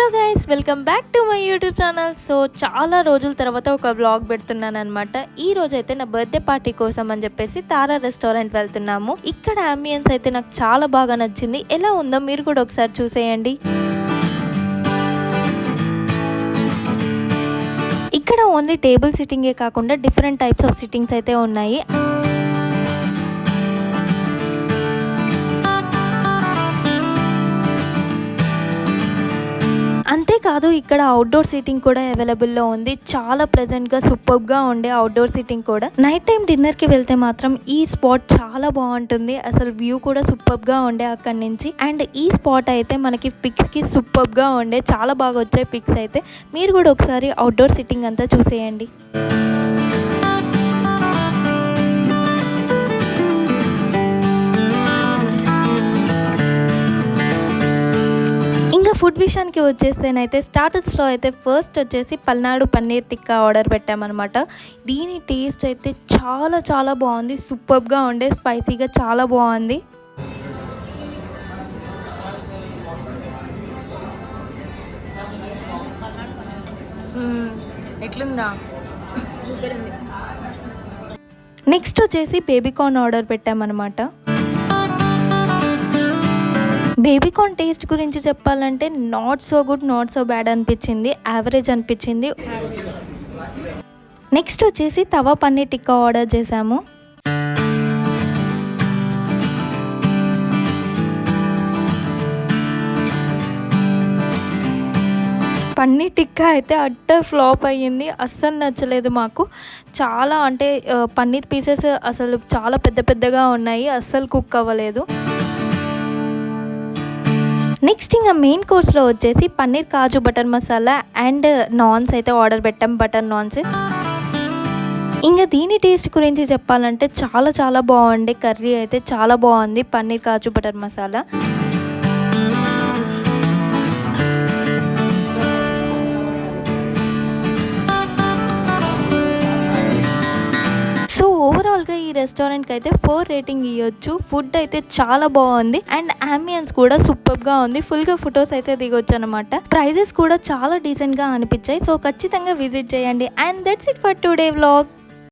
Hello guys, welcome back to my YouTube channel. So చాలా రోజుల తర్వాత ఒక వ్లాగ్ పెడుతున్నాను అనమాట. ఈ రోజు అయితే నా బర్త్డే పార్టీ కోసం అని చెప్పేసి తారా రెస్టారెంట్ వెళ్తున్నాము. ఇక్కడ అంబియన్స్ అయితే నాకు చాలా బాగా నచ్చింది. ఎలా ఉందో మీరు కూడా ఒకసారి చూసేయండి. ఇక్కడ ఓన్లీ టేబుల్ సిట్టింగే కాకుండా డిఫరెంట్ టైప్స్ ఆఫ్ సిట్టింగ్స్ అయితే ఉన్నాయి. అంతేకాదు ఇక్కడ అవుట్డోర్ సీటింగ్ కూడా అవైలబుల్లో ఉంది. చాలా ప్లెజెంట్గా సూపర్గా ఉండే అవుట్డోర్ సీటింగ్ కూడా. నైట్ టైం డిన్నర్కి వెళ్తే మాత్రం ఈ స్పాట్ చాలా బాగుంటుంది. అసలు వ్యూ కూడా సూపర్గా ఉండే అక్కడి నుంచి. అండ్ ఈ స్పాట్ అయితే మనకి పిక్స్కి సూపర్గా ఉండే, చాలా బాగా వచ్చాయి పిక్స్ అయితే. మీరు కూడా ఒకసారి అవుట్డోర్ సీటింగ్ అంతా చూసేయండి. ఫుడ్ విషయానికి వచ్చేస్తేనైతే స్టార్టర్స్లో అయితే ఫస్ట్ వచ్చేసి పల్నాడు పన్నీర్ టిక్కా ఆర్డర్ పెట్టామన్నమాట. దీని టేస్ట్ అయితే చాలా చాలా బాగుంది. సూపర్గా ఉండే, స్పైసీగా చాలా బాగుంది. ఎట్లుందా? నెక్స్ట్ వచ్చేసి బేబీకార్న్ ఆర్డర్ పెట్టామన్నమాట. బేబీకార్న్ టేస్ట్ గురించి చెప్పాలంటే not so good, not so bad అనిపించింది, యావరేజ్ అనిపించింది. నెక్స్ట్ వచ్చేసి తవా పన్నీర్ టిక్కా ఆర్డర్ చేసాము. పన్నీర్ టిక్కా అయితే అట్టర్ ఫ్లాప్ అయ్యింది. అస్సలు నచ్చలేదు మాకు. చాలా అంటే పన్నీర్ పీసెస్ అసలు చాలా పెద్ద పెద్దగా ఉన్నాయి, అస్సలు కుక్ అవ్వలేదు. నెక్స్ట్ ఇంకా మెయిన్ కోర్స్లో వచ్చేసి పన్నీర్ కాజు బటర్ మసాలా అండ్ నాన్స్ అయితే ఆర్డర్ పెట్టాం, బటర్ నాన్స్. ఇంకా దీని టేస్ట్ గురించి చెప్పాలంటే చాలా చాలా బాగుంది. కర్రీ అయితే చాలా బాగుంది, పన్నీర్ కాజు బటర్ మసాలా. ఓవరాల్గా ఈ రెస్టారెంట్కి అయితే 4 రేటింగ్ ఇవ్వచ్చు. ఫుడ్ అయితే చాలా బాగుంది అండ్ అంబియన్స్ కూడా సూపర్గా ఉంది. ఫుల్గా ఫొటోస్ అయితే దిగొచ్చు అనమాట. ప్రైజెస్ కూడా చాలా డీసెంట్గా అనిపించాయి. సో ఖచ్చితంగా విజిట్ చేయండి. And that's it for today vlog.